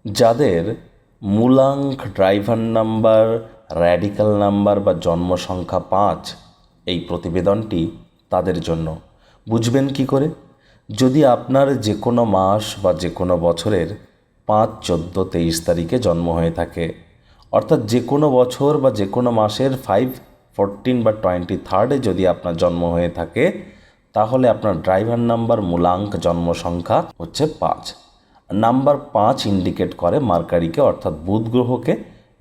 যাদের মূলাঙ্ক, driver number, radical number বা জন্ম সংখ্যা 5, এই প্রতিবেদনটি তাদের জন্য। বুঝবেন কি করে? যদি আপনার যে কোনো মাস বা যে কোনো বছরের 5, 14, 23 তারিখে জন্ম হয়ে থাকে, অর্থাৎ যে কোনো বছর বা যে কোনো মাসের 5, 14 বা 23 যদি আপনার জন্ম হয়ে থাকে, তাহলে আপনার ড্রাইভার নাম্বার, মূলাঙ্ক, জন্ম সংখ্যা হচ্ছে 5। নাম্বার 5 ইন্ডিকেট করে মার্কারিকে, অর্থাৎ বুধ গ্রহকে।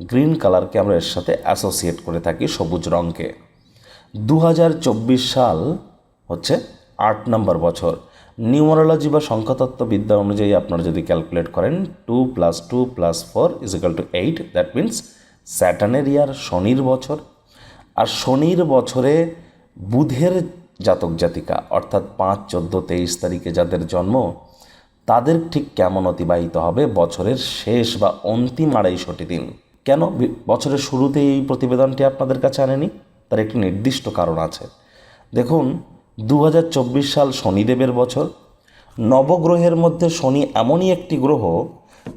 গ্রিন কালারকে আমরা এর সাথে অ্যাসোসিয়েট করে থাকি, সবুজ রঙকে। 2024 সাল হচ্ছে 8 নম্বর বছর। নিউমারোলজি বা সংখ্যাতত্ত্ববিদ্যা অনুযায়ী আপনারা যদি ক্যালকুলেট করেন 2 + 2 + 4 = 8, দ্যাট মিন্স স্যাটার্নের ইয়ার, শনির বছর। আর শনির বছরে বুধের জাতক জাতিকা, অর্থাৎ 5, 14, 23 তারিখে যাদের জন্ম, তাদের ঠিক কেমন অতিবাহিত হবে বছরের শেষ বা অন্তিম 250টি দিন। কেন বছরের শুরুতে এই প্রতিবেদনটি আপনাদের কাছে আনেনি? তার একটি নির্দিষ্ট কারণ আছে। দেখুন, 2024 সাল শনিদেবের বছর। নবগ্রহের মধ্যে শনি এমনই একটি গ্রহ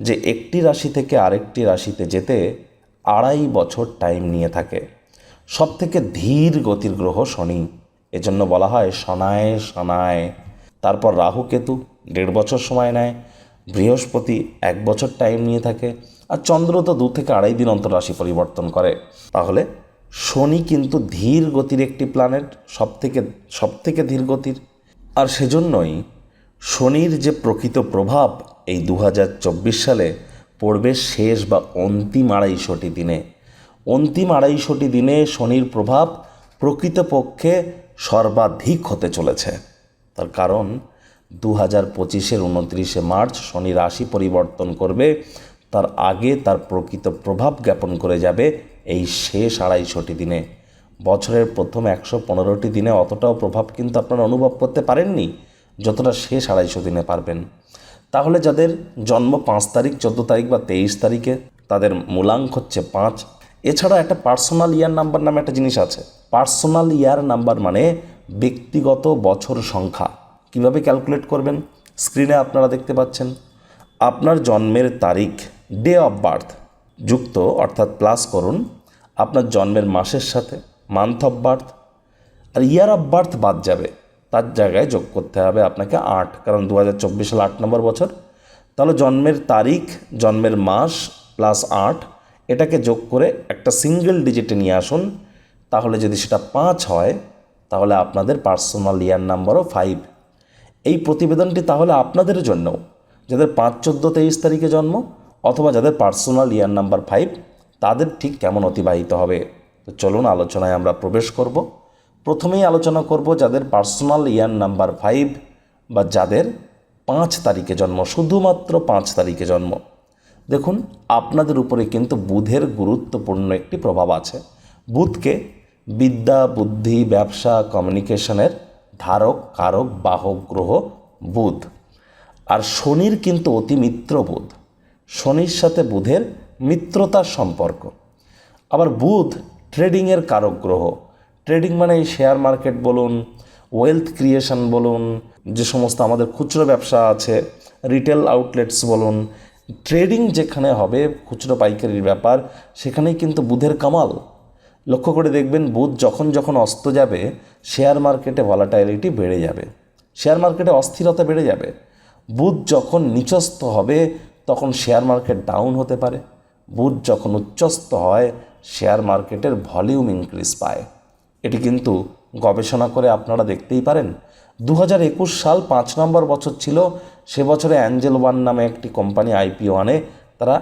যে একটি রাশি থেকে আরেকটি রাশিতে যেতে 2.5 বছর টাইম নিয়ে থাকে। সবথেকে ধীর গতির গ্রহ শনি, এজন্য বলা হয় শনায় শনায়। তারপর রাহু কেতু 1.5 বছর সময় নেয়, বৃহস্পতি 1 বছর টাইম নিয়ে থাকে, আর চন্দ্র তো 2 থেকে 2.5 দিন অন্তর রাশি পরিবর্তন করে। তাহলে শনি কিন্তু ধীর গতির একটি প্ল্যানেট, সবথেকে ধীর গতির। আর সেজন্যই শনির যে প্রকৃত প্রভাব এই 2024 সালে পড়বে শেষ বা অন্তিম 250টি দিনে। অন্তিম 250টি দিনে শনির প্রভাব প্রকৃতপক্ষে সর্বাধিক হতে চলেছে। তার কারণ 2025-এর 29শে মার্চ শনি রাশি পরিবর্তন করবে। তার আগে তার প্রকৃত প্রভাব জ্ঞাপন করে যাবে এই শেষ 250টি দিনে। বছরের প্রথম 115টি দিনে অতটাও প্রভাব কিন্তু আপনারা অনুভব করতে পারেননি যতটা শেষ 250 দিনে পারবেন। তাহলে যাদের জন্ম 5 তারিখ, 14 তারিখ বা 23 তারিখে, তাদের মূলাঙ্ক হচ্ছে 5। এছাড়া একটা পার্সোনাল ইয়ার নাম্বার নামে একটা জিনিস আছে। পার্সোনাল ইয়ার নাম্বার মানে ব্যক্তিগত বছর সংখ্যা। কিভাবে ক্যালকুলেট করবেন? স্ক্রিনে আপনারা দেখতে পাচ্ছেন। আপনার জন্মের তারিখ, ডে অফ বার্থ যুক্ত, অর্থাৎ প্লাস করুন আপনার জন্মের মাসের সাথে, মান্থ অফ বার্থ। আর ইয়ার অফ বার্থ বাদ যাবে, তার জায়গায় যোগ করতে হবে আপনাকে 8, কারণ 2024 সাল 8 নম্বর বছর। তাহলে জন্মের তারিখ, জন্মের মাস প্লাস 8, এটাকে যোগ করে একটা সিঙ্গেল ডিজিটে নিয়ে আসুন। তাহলে যদি সেটা 5 হয়, তাহলে আপনাদের পার্সোনাল ইয়ার নাম্বারও 5। এই প্রতিবেদনটি তাহলে আপনাদের জন্য, যাদের 5, 14, 23 তারিখে জন্ম, অথবা যাদের পার্সোনাল ইয়ার নাম্বার 5, তাদের ঠিক কেমন অতিবাহিত হবে। তো চলুন আলোচনায় আমরা প্রবেশ করব। প্রথমেই আলোচনা করব যাদের পার্সোনাল ইয়ার নাম্বার 5 বা যাদের 5 তারিখে জন্ম, শুধুমাত্র 5 তারিখে জন্ম। দেখুন, আপনাদের উপরে কিন্তু বুধের গুরুত্বপূর্ণ একটি প্রভাব আছে। বুধকে বিদ্যা, বুদ্ধি, ব্যবসা, কমিউনিকেশনের ধারক, কারক, বাহক গ্রহ বুধ। আর শনির কিন্তু অতি মিত্র বুধ। শনির সাথে বুধের মিত্রতার সম্পর্ক। আবার বুধ ট্রেডিংয়ের কারক গ্রহ। ট্রেডিং মানে শেয়ার মার্কেট বলুন, ওয়েলথ ক্রিয়েশন বলুন, যে সমস্ত আমাদের খুচরো ব্যবসা আছে, রিটেল আউটলেটস বলুন, ট্রেডিং যেখানে হবে, খুচরো পাইকারির ব্যাপার, সেখানেই কিন্তু বুধের কামাল। লক্ষ্য করে দেখবেন, বুধ যখন যখন অস্ত যাবে, শেয়ার মার্কেটে ভলাটাইলিটি বেড়ে যাবে, শেয়ার মার্কেটে অস্থিরতা বেড়ে যাবে। বুধ যখন নিচস্থ হবে, তখন শেয়ার মার্কেট ডাউন হতে পারে। বুধ যখন উচ্চস্থ হয়, শেয়ার মার্কেটের ভলিউম ইনক্রিজ পায়। এটি কিন্তু গবেষণা করে আপনারা দেখতেই পারেন। 2021 সাল 5 নম্বর বছর ছিল। সে বছরে অ্যাঞ্জেল ওয়ান নামে একটি কোম্পানি আইপিও আনে। তারা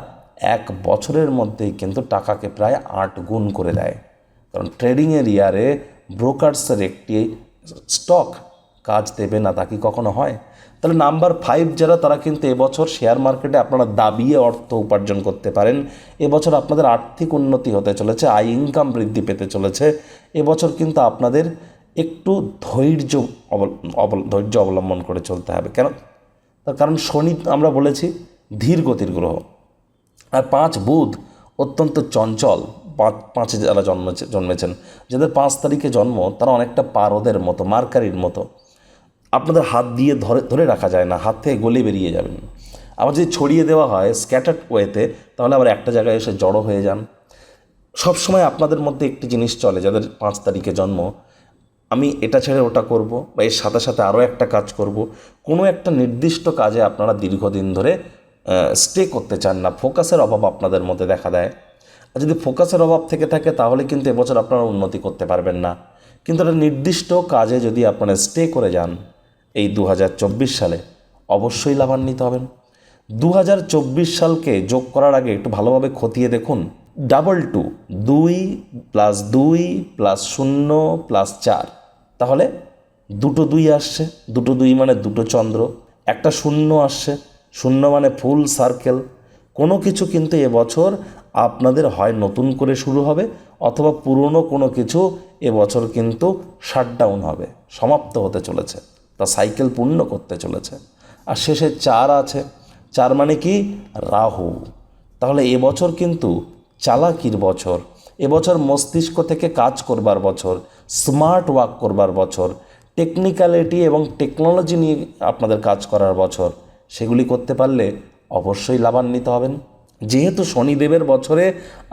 1 বছরের মধ্যেই কিন্তু টাকাকে প্রায় 8 গুণ করে দেয়। কারণ ট্রেডিংয়ের ইয়ারে ব্রোকার্সের একটি স্টক কাজ দেবে না, তা কি কখনো হয়? তাহলে নাম্বার 5 যারা, তারা কিন্তু এবছর শেয়ার মার্কেটে আপনারা দাবিয়ে অর্থ উপার্জন করতে পারেন। এবছর আপনাদের আর্থিক উন্নতি হতে চলেছে, আয় ইনকাম বৃদ্ধি পেতে চলেছে। এবছর কিন্তু আপনাদের একটু ধৈর্য অবলম্বন করে চলতে হবে। কেন? তার কারণ শনি আমরা বলেছি ধীর গতির গ্রহ, আর 5 বুধ অত্যন্ত চঞ্চল। 5-5 যারা জন্মেছেন, যাদের 5 তারিখে জন্ম, তারা অনেকটা পারদের মতো, মার্কারির মতো। আপনাদের হাত দিয়ে ধরে রাখা যায় না, হাত থেকে গলে বেরিয়ে যাবেন। আবার যদি ছড়িয়ে দেওয়া হয় স্ক্যাটার্ড ওয়েতে, তাহলে আবার একটা জায়গায় এসে জড়ো হয়ে যান। সবসময় আপনাদের মধ্যে একটি জিনিস চলে, যাদের 5 তারিখে জন্ম, আমি এটা ছেড়ে ওটা করব, বা এর সাথে সাথে আরও একটা কাজ করব। কোনো একটা নির্দিষ্ট কাজে আপনারা দীর্ঘদিন ধরে স্টে করতে চান না, ফোকাসের অভাব আপনাদের মধ্যে দেখা দেয়। আর যদি ফোকাসের অভাব থেকে থাকে তাহলে কিন্তু এবছর আপনারা উন্নতি করতে পারবেন না। কিন্তু একটা নির্দিষ্ট কাজে যদি আপনারা স্টে করে যান এই 2024 সালে, অবশ্যই লাভান্বিত হবেন। 2024 সালকে যোগ করার আগে একটু ভালোভাবে খতিয়ে দেখুন। 2 2 + 2 + 0 + 4, তাহলে 2 2 আসছে। 2 2 মানে 2 চন্দ্র, একটা 0 আসছে, 0 মানে ফুল সার্কেল। কোনো কিছু কিন্তু এবছর আপনাদের হয় নতুন করে শুরু হবে, অথবা পুরনো কোনো কিছু এবছর কিন্তু শাটডাউন হবে, সমাপ্ত হতে চলেছে, তা সাইকেল পূর্ণ করতে চলেছে। আর শেষে 4 আছে, 4 মানে কি? রাহু। তাহলে এবছর কিন্তু চালাকির বছর, এবছর মস্তিষ্ক থেকে কাজ করবার বছর, স্মার্ট ওয়ার্ক করবার বছর, টেকনিক্যালিটি এবং টেকনোলজি নিয়ে আপনাদের কাজ করার বছর। সেগুলি করতে পারলে অবশ্যই লাভান্বিত হবেন। যেহেতু শনিদেবের বছরে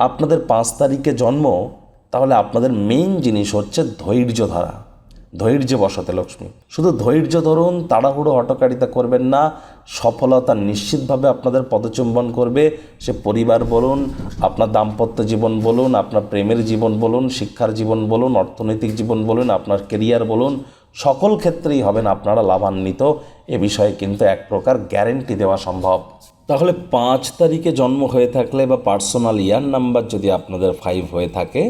আপনাদের 5 তারিখে জন্ম, তাহলে আপনাদের মেইন জিনিস হচ্ছে ধৈর্য ধরা। ধৈর্য বসাতে লক্ষ্মী, শুধু ধৈর্য ধরুন, তাড়াহুড়ো হটকারিতা করবেন না। সফলতা নিশ্চিতভাবে আপনাদের পদচুম্বন করবে। সে পরিবার বলুন, আপনার দাম্পত্য জীবন বলুন, আপনার প্রেমের জীবন বলুন, শিক্ষার জীবন বলুন, অর্থনৈতিক জীবন বলুন, আপনার কেরিয়ার বলুন, সকল ক্ষেত্রেই হবেন আপনারা লাভান্বিত। এ বিষয়ে কিন্তু এক প্রকার গ্যারেন্টি দেওয়া সম্ভব। তাহলে 5 তারিখে জন্ম হয়ে থাকলে বা পার্সোনাল ইয়ার নাম্বার যদি আপনাদের 5 হয়ে থাকে,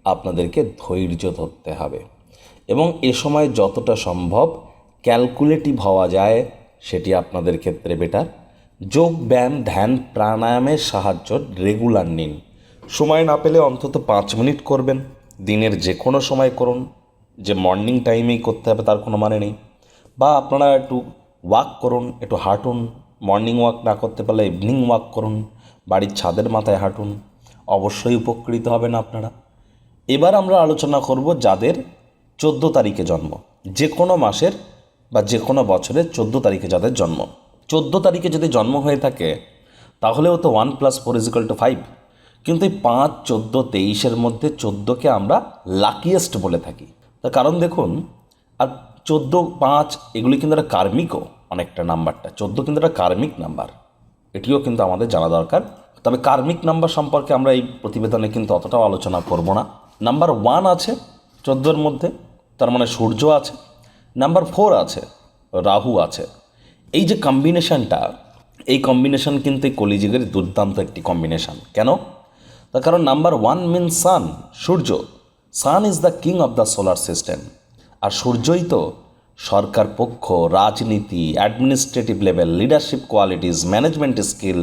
আপনাদেরকে ধৈর্য ধরতে হবে এবং এ সময় যতটা সম্ভব ক্যালকুলেটিভ হওয়া যায় সেটি আপনাদের ক্ষেত্রে বেটার। যোগ ব্যায়াম, ধ্যান, প্রাণায়ামের সাহায্য রেগুলার নিন। সময় না পেলে অন্তত 5 মিনিট করবেন, দিনের যে কোনো সময় করুন, যে মর্নিং টাইমেই করতে হবে তার কোনো মানে নেই। বা আপনারা একটু ওয়াক করুন, একটু হাঁটুন, মর্নিং ওয়াক না করতে পারলে ইভিনিং ওয়াক করুন, বাড়ির ছাদের মাথায় হাঁটুন, অবশ্যই উপকৃত হবেন আপনারা। এবার আমরা আলোচনা করব যাদের 14 তারিখে জন্ম, যে কোনো মাসের বা যে কোনো বছরের 14 তারিখে যাদের জন্ম। 14 তারিখে যদি জন্ম হয়ে থাকে তাহলেও তো 1 + 4 = 5, কিন্তু এই 5, 14, 23-এর মধ্যে 14কে আমরা লাকিয়েস্ট বলে থাকি। তার কারণ দেখুন, আর 14, 5 এগুলি কিন্তু একটা কার্মিকও অনেকটা নাম্বারটা। 14 কিন্তু একটা কার্মিক নাম্বার, এটিও কিন্তু আমাদের জানা দরকার। তবে কার্মিক নাম্বার সম্পর্কে আমরা এই প্রতিবেদনে কিন্তু অতটাও আলোচনা করব না। নাম্বার 1 আছে 14-এর মধ্যে, তার মানে সূর্য আছে। নাম্বার 4 আছে, রাহু আছে। এই যে কম্বিনেশনটা, এই কম্বিনেশন কিন্তু এই কলিযুগের দুর্দান্ত একটি কম্বিনেশন। কেন? তার কারণ নাম্বার 1 মিনস সান, সূর্য। Sun is the king of the solar system. আর সূর্যই তো সরকার পক্ষ, রাজনীতি, administrative level, leadership qualities, management skill,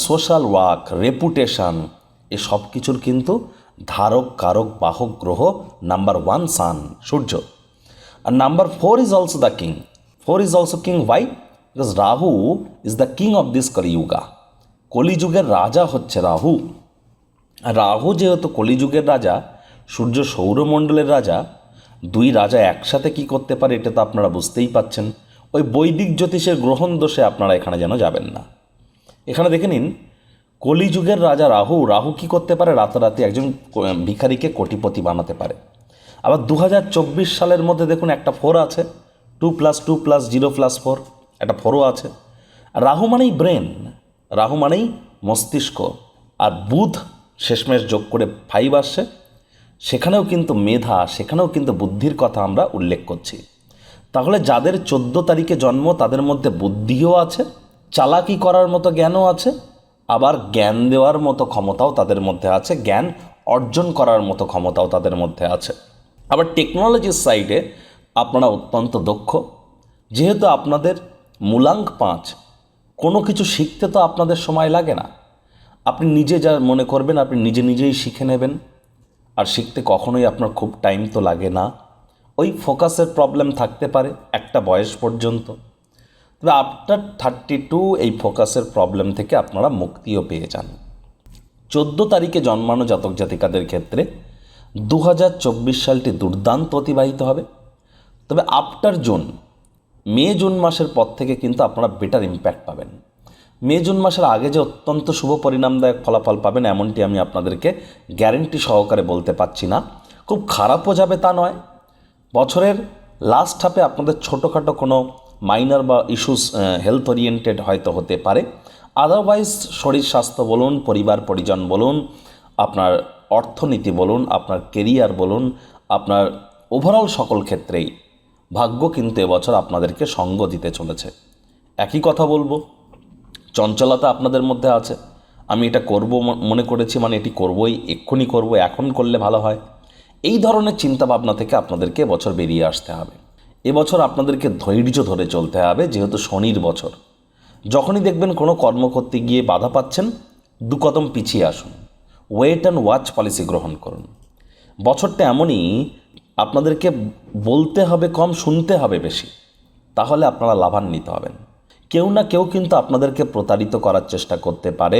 social work, reputation, এ সব কিছুর কিন্তু ধারক, কারক, বাহক গ্রহ নাম্বার 1 সান, সূর্য। আর number 4 is also the king. 4 is also king, why? Because Rahu is the king of this Kaliyuga. কলিযুগের রাজা হচ্ছে রাহু। আর রাহু যেহেতু কলিযুগের রাজা, সূর্য সৌরমণ্ডলের রাজা, 2 রাজা একসাথে কি করতে পারে এটা তো আপনারা বুঝতেই পাচ্ছেন। ওই বৈদিক জ্যোতিষের গ্রহণ দোষে আপনারা এখানে যেন যাবেন না। এখানে দেখে নিন, কলিযুগের রাজা রাহু, রাহু কি করতে পারে? রাতারাতি একজন ভিখারিকে কোটিপতি বানাতে পারে। আবার 2024 সালের মধ্যে দেখুন একটা 4 আছে, 2 + 2 + 0 + 4, একটা 4ও আছে। রাহু মানেই ব্রেন, রাহু মানেই মস্তিষ্ক। আর বুধ শেষমেশ যোগ করে 5 আসছে, সেখানেও কিন্তু মেধা, সেখানেও কিন্তু বুদ্ধির কথা আমরা উল্লেখ করছি। তাহলে যাদের 14 তারিখে জন্ম তাদের মধ্যে বুদ্ধিও আছে, চালাকি করার মতো জ্ঞানও আছে, আবার জ্ঞান দেওয়ার মতো ক্ষমতাও তাদের মধ্যে আছে, জ্ঞান অর্জন করার মতো ক্ষমতাও তাদের মধ্যে আছে। আবার টেকনোলজির সাইডে আপনারা অত্যন্ত দক্ষ। যেহেতু আপনাদের মূলাঙ্ক 5, কোনো কিছু শিখতে তো আপনাদের সময় লাগে না। আপনি নিজে যা মনে করবেন আপনি নিজে নিজেই শিখে নেবেন। আর শিখতে কখনোই আপনার খুব টাইম তো লাগে না। ওই ফোকাসের প্রবলেম থাকতে পারে একটা বয়স পর্যন্ত, তবে আফটার 32 এই ফোকাসের প্রবলেম থেকে আপনারা মুক্তিও পেয়ে যান। 14 তারিখে জন্মানো জাতক জাতিকাদের ক্ষেত্রে 2024 সালটি দুর্দান্ত অতিবাহিত হবে। তবে আফটার জুন, মে জুন মাসের পর থেকে কিন্তু আপনারা বেটার ইম্প্যাক্ট পাবেন। মে জুন মাসের আগে যে অত্যন্ত শুভ পরিণামদায়ক ফলাফল পাবেন এমনটি আমি আপনাদেরকে গ্যারেন্টি সহকারে বলতে পারছি না। খুব খারাপও যাবে তা নয়। বছরের লাস্ট হাফে আপনাদের ছোটোখাটো কোনো মাইনর বা ইস্যুস হেলথ ওরিয়েন্টেড হয়তো হতে পারে। আদারওয়াইজ শরীর স্বাস্থ্য বলুন, পরিবার পরিজন বলুন, আপনার অর্থনীতি বলুন, আপনার কেরিয়ার বলুন, আপনার ওভারঅল সকল ক্ষেত্রেই ভাগ্য কিন্তু এবছর আপনাদেরকে সঙ্গ দিতে চলেছে। একই কথা বলবো, চঞ্চলতা আপনাদের মধ্যে আছে। আমি এটা করব মনে করেছি মানে এটি করবই, এক্ষুনি করব, এখন করলে ভালো হয়, এই ধরনের চিন্তাভাবনা থেকে আপনাদেরকে এবছর বেরিয়ে আসতে হবে। এবছর আপনাদেরকে ধৈর্য ধরে চলতে হবে, যেহেতু শনির বছর। যখনই দেখবেন কোনো কর্ম করতে গিয়ে বাধা পাচ্ছেন, দু কদম পিছিয়ে আসুন, ওয়েট অ্যান্ড ওয়াচ পলিসি গ্রহণ করুন। বছরটা এমনই, আপনাদেরকে বলতে হবে কম, শুনতে হবে বেশি, তাহলে আপনারা লাভান্বিত হবেন। কেউ না কেউ কিন্তু আপনাদেরকে প্রতারিত করার চেষ্টা করতে পারে,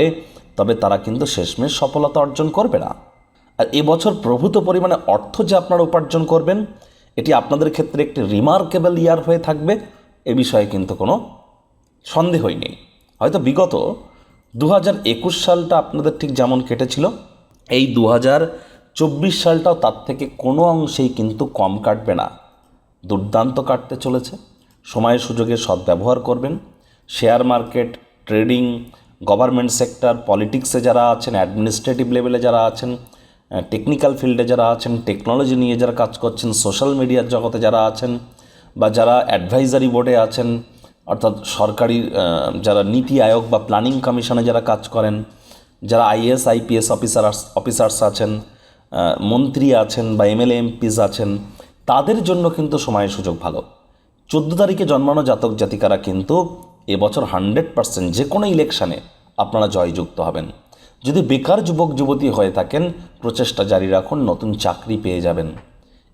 তবে তারা কিন্তু শেষমেশ সফলতা অর্জন করবে না। আর এবছর প্রভূত পরিমাণে অর্থ যে আপনারা উপার্জন করবেন, এটি আপনাদের ক্ষেত্রে একটি রিমার্কেবল ইয়ার হয়ে থাকবে, এ বিষয়ে কিন্তু কোনো সন্দেহই নেই। হয়তো বিগত 2021 সালটা আপনাদের ঠিক যেমন কেটেছিল, এই 2024 সালটাও তার থেকে কোনো অংশেই কিন্তু কম কাটবে না, দুর্দান্ত কাটতে চলেছে। সময়ের সুযোগের সদ্ব্যবহার করবেন। Share market, trading, government sector, পলিটিক্সে যারা আছেন, অ্যাডমিনিস্ট্রেটিভ লেভেলে যারা আছেন, টেকনিক্যাল ফিল্ডে যারা আছেন, টেকনোলজি নিয়ে যারা কাজ করছেন, সোশ্যাল মিডিয়ার জগতে যারা আছেন, বা যারা অ্যাডভাইজারি বোর্ডে আছেন, অর্থাৎ সরকারি যারা নীতি আয়োগ বা প্ল্যানিং কমিশনে যারা কাজ করেন, যারা আইএএস আইপিএস অফিসার্স আছেন, মন্ত্রী আছেন বা এমএলএ এমপিস আছেন, তাদের জন্য কিন্তু সময়ের সুযোগ ভালো। 14 তারিখে জন্মানো জাতক জাতিকারা কিন্তু এবছর 100% যে কোনো ইলেকশানে আপনারা জয়যুক্ত হবেন। যদি বেকার যুবক যুবতী হয়ে থাকেন, প্রচেষ্টা জারি রাখুন, নতুন চাকরি পেয়ে যাবেন।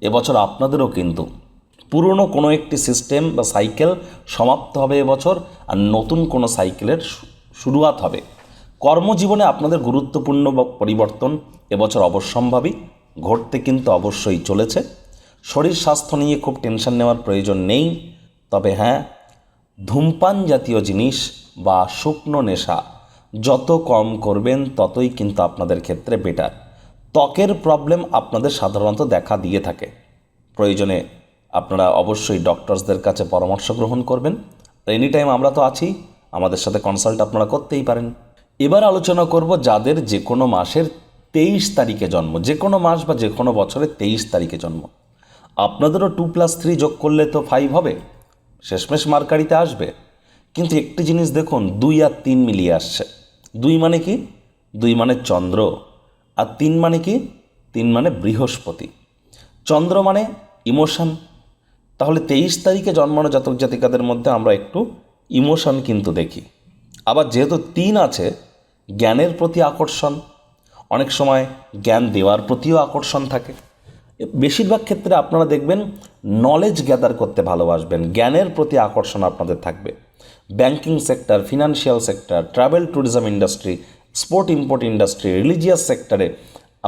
এবছর আপনাদেরও কিন্তু পুরনো কোনো একটি সিস্টেম বা সাইকেল সমাপ্ত হবে এবছর, আর নতুন কোনো সাইকেলের শুরুয়াত হবে। কর্মজীবনে আপনাদের গুরুত্বপূর্ণ পরিবর্তন এবছর অবশ্যম্ভাবী, ঘটতে কিন্তু অবশ্যই চলেছে। শরীর স্বাস্থ্য নিয়ে খুব টেনশন নেওয়ার প্রয়োজন নেই, তবে হ্যাঁ, ধূমপান জাতীয় জিনিস বা শুকনো নেশা যত কম করবেন ততই কিন্তু আপনাদের ক্ষেত্রে বেটার। ত্বকের প্রবলেম আপনাদের সাধারণত দেখা দিয়ে থাকে, প্রয়োজনে আপনারা অবশ্যই ডক্টরসদের কাছে পরামর্শ গ্রহণ করবেন। এনি টাইম আমরা তো আছি, আমাদের সাথে কনসাল্ট আপনারা করতেই পারেন। এবার আলোচনা করব যাদের যে কোনো মাসের 23 তারিখে জন্ম, যে কোনো মাস বা যে কোনো বছরের 23 তারিখে জন্ম। আপনাদেরও 2+3 যোগ করলে তো 5 হবে, শেষমেশ মার্কারিতে আসবে। কিন্তু একটি জিনিস দেখুন, 2 আর 3 মিলিয়ে আসছে। 2 মানে কি? 2 মানে চন্দ্র, আর 3 মানে কি? 3 মানে বৃহস্পতি। চন্দ্র মানে ইমোশন। তাহলে 23 তারিখে জন্মানো জাতক জাতিকাদের মধ্যে আমরা একটু ইমোশন কিন্তু দেখি। আবার যেহেতু 3 আছে, জ্ঞানের প্রতি আকর্ষণ, অনেক সময় জ্ঞান দেওয়ার প্রতিও আকর্ষণ থাকে। বেশিরভাগ ক্ষেত্রে আপনারা দেখবেন নলেজ গ্যাদার করতে ভালোবাসবেন, জ্ঞানের প্রতি আকর্ষণ আপনাদের থাকবে। Banking sector, financial sector, travel tourism industry, sport import industry, religious সেক্টরে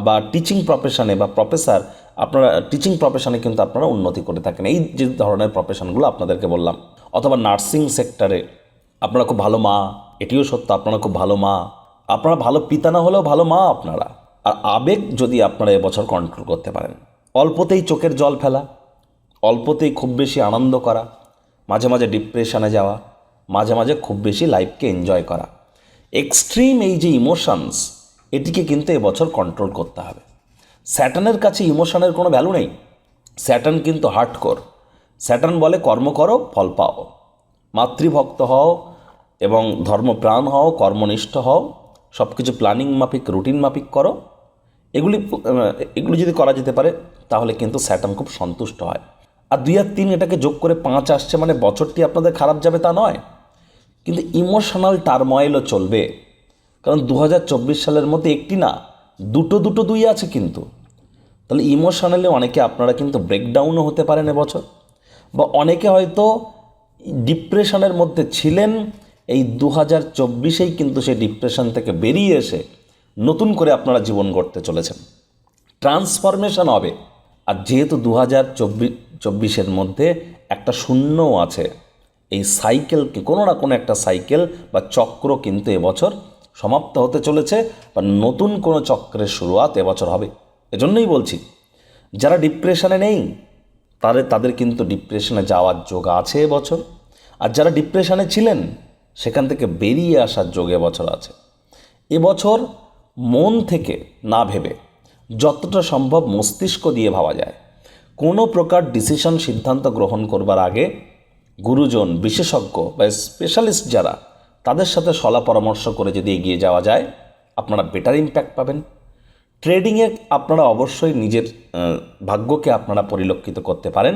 বা টিচিং প্রফেশনে বা প্রফেসর, আপনারা টিচিং প্রফেশনে কিন্তু আপনারা উন্নতি করে থাকেন, এই যে ধরনের প্রফেশনগুলো আপনাদেরকে বললাম। অথবা নার্সিং সেক্টরে আপনারা খুব ভালো মা, এটিও সত্য, আপনারা খুব ভালো মা, আপনারা ভালো পিতা না হলেও ভালো মা আপনারা। আর আবেগ যদি আপনারা এবছর কন্ট্রোল করতে পারেন, অল্পতেই চোখের জল ফেলা, অল্পতেই খুব বেশি আনন্দ করা, মাঝে মাঝে ডিপ্রেশনে যাওয়া, মাঝে মাঝে খুব বেশি লাইফকে এনজয় করা, এক্সট্রিম এই যে ইমোশনস, এটিকে কিন্তু এবছর কন্ট্রোল করতে হবে। স্যাটার্নের কাছে ইমোশনের কোনো ভ্যালু নেই। স্যাটার্ন কিন্তু হার্ডকোর। স্যাটার্ন বলে কর্ম করো, ফল পাও, মাতৃভক্ত হও এবং ধর্মপ্রাণ হও, কর্মনিষ্ঠ হও, সব কিছু প্ল্যানিং মাফিক, রুটিন মাফিক করো। এগুলি যদি করা যেতে পারে তাহলে কিন্তু স্যাটার্ন খুব সন্তুষ্ট হয়। আর 2 আর 3 এটাকে যোগ করে 5 আসছে, মানে বছরটি আপনাদের খারাপ যাবে তা নয়, কিন্তু ইমোশনাল টার্ময়েলও চলবে। কারণ 2024 সালের মধ্যে একটি না, দুটো 2 আছে কিন্তু। তাহলে ইমোশনালি অনেকে আপনারা কিন্তু ব্রেকডাউনও হতে পারেন এবছর, বা অনেকে হয়তো ডিপ্রেশনের মধ্যে ছিলেন, এই 2024-এই কিন্তু সেই ডিপ্রেশন থেকে বেরিয়ে এসে নতুন করে আপনারা জীবন গড়তে চলেছেন। ট্রান্সফরমেশন হবে। আর যেহেতু 2024-এর মধ্যে একটা শূন্যও আছে, এই সাইকেলকে কোনো না কোনো একটা সাইকেল বা চক্র কিন্তু এবছর সমাপ্ত হতে চলেছে, বা নতুন কোনো চক্রের শুরুয়াত এবছর হবে। এজন্যই বলছি, যারা ডিপ্রেশনে নেই তাদের কিন্তু ডিপ্রেশনে যাওয়ার যোগ আছে এবছর, আর যারা ডিপ্রেশনে ছিলেন সেখান থেকে বেরিয়ে আসার যোগ এবছর আছে। এবছর মন থেকে না ভেবে যতটা সম্ভব মস্তিষ্ক দিয়ে ভাবা যায়। কোনো প্রকার ডিসিশন সিদ্ধান্ত গ্রহণ করবার আগে গুরুজন, বিশেষজ্ঞ বা স্পেশালিস্ট যারা, তাদের সাথে সলা পরামর্শ করে যদি এগিয়ে যাওয়া যায়, আপনারা বেটার ইম্প্যাক্ট পাবেন। ট্রেডিংয়ে আপনারা অবশ্যই নিজের ভাগ্যকে আপনারা পরিলক্ষিত করতে পারেন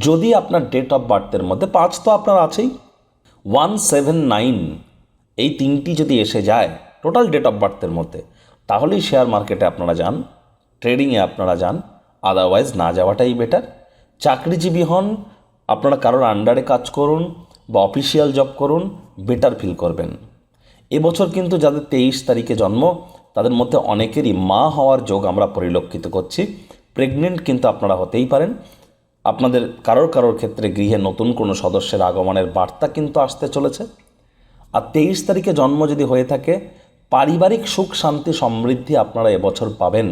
যদি আপনার ডেট অফ বার্থের মধ্যে 5 তো আপনার আছেই, 179 এই 3টি যদি এসে যায় টোটাল ডেট অফ বার্থের মধ্যে, তাহলেই শেয়ার মার্কেটে আপনারা যান, ট্রেডিংয়ে আপনারা যান। আদারওয়াইজ না যাওয়াটাই বেটার। চাকরিজীবী হন, আপনারা কারোর আন্ডারে কাজ করুন বা অফিসিয়াল জব করুন, বেটার ফিল করবেন। এবছর কিন্তু যাদের 23 তারিখে জন্ম, তাদের মধ্যে অনেকেরই মা হওয়ার যোগ আমরা পরিলক্ষিত করছি। প্রেগনেন্ট কিন্তু আপনারা হতেই পারেন। আপনাদের কারোর ক্ষেত্রে গৃহে নতুন কোনো সদস্যের আগমনের বার্তা কিন্তু আসতে চলেছে। আর 23 তারিখে জন্ম যদি হয়ে থাকে, পারিবারিক সুখ শান্তি সমৃদ্ধি আপনারা এবছর পাবেন।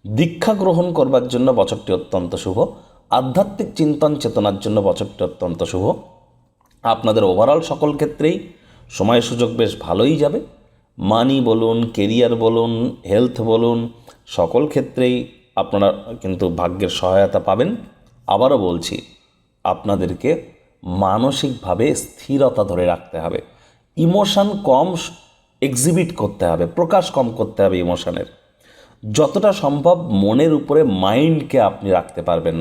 দীক্ষা গ্রহণ করবার জন্য বছরটি অত্যন্ত শুভ। আধ্যাত্মিক চিন্তন চেতনার জন্য বছরটি অত্যন্ত শুভ। আপনাদের ওভারঅল সকল ক্ষেত্রেই সময় সুযোগ বেশ ভালোই যাবে। মানি বলুন, কেরিয়ার বলুন, হেলথ বলুন, সকল ক্ষেত্রেই আপনারা কিন্তু ভাগ্যের সহায়তা পাবেন। আবারও বলছি, আপনাদেরকে মানসিকভাবে স্থিরতা ধরে রাখতে হবে। ইমোশন কম এক্সিবিট করতে হবে, প্রকাশ কম করতে হবে ইমোশনের। যতটা সম্ভব মনের উপরে মাইন্ডকে আপনি রাখতে পারবেন,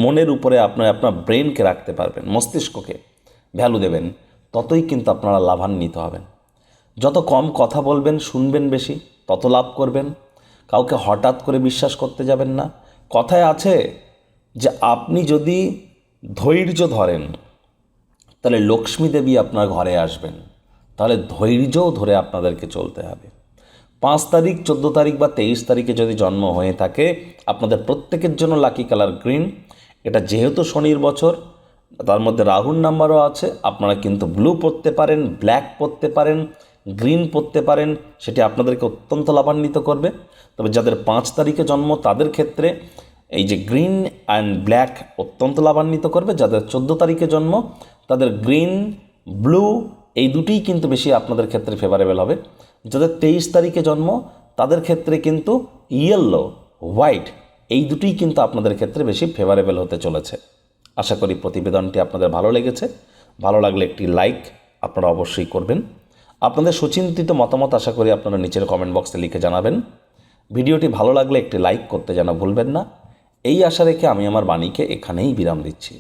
মনের উপরে আপনার ব্রেনকে রাখতে পারবেন, মস্তিষ্ককে ভ্যালু দেবেন, ততই কিন্তু আপনারা লাভান্বিত হবেন। যত কম কথা বলবেন, শুনবেন বেশি, তত লাভ করবেন। কাউকে হঠাৎ করে বিশ্বাস করতে যাবেন না। কথায় আছে যে আপনি যদি ধৈর্য ধরেন তাহলে লক্ষ্মী দেবী আপনার ঘরে আসবেন। তাহলে ধৈর্যও ধরে আপনাদেরকে চলতে হবে। 5 তারিখ, 14 তারিখ বা 23 তারিখে যদি জন্ম হয়ে থাকে, আপনাদের প্রত্যেকের জন্য লাকি কালার গ্রিন। এটা যেহেতু শনির বছর, তার মধ্যে রাহুর নাম্বারও আছে, আপনারা কিন্তু ব্লু পরতে পারেন, ব্ল্যাক পরতে পারেন, গ্রিন পরতে পারেন, সেটি আপনাদেরকে অত্যন্ত লাভান্বিত করবে। তবে যাদের 5 তারিখে জন্ম তাদের ক্ষেত্রে এই যে গ্রিন অ্যান্ড ব্ল্যাক অত্যন্ত লাভান্বিত করবে। যাদের 14 তারিখে জন্ম তাদের গ্রিন, ব্লু এই দুটিই কিন্তু বেশি আপনাদের ক্ষেত্রে ফেভারেবল হবে। যাদের 23 তারিখে জন্ম তাদের ক্ষেত্রে কিন্তু ইয়েলো, হোয়াইট এই দুটিই কিন্তু আপনাদের ক্ষেত্রে বেশি ফেভারেবল হতে চলেছে। আশা করি প্রতিবেদনটি আপনাদের ভালো লেগেছে। ভালো লাগলে একটি লাইক আপনারা অবশ্যই করবেন। আপনাদের সুচিন্তিত মতামত আশা করি আপনারা নিচের কমেন্ট বক্সে লিখে জানাবেন। ভিডিওটি ভালো লাগলে একটি লাইক করতে যেন ভুলবেন না। এই আশা রেখে আমি আমার বাণীকে এখানেই বিরাম দিচ্ছি।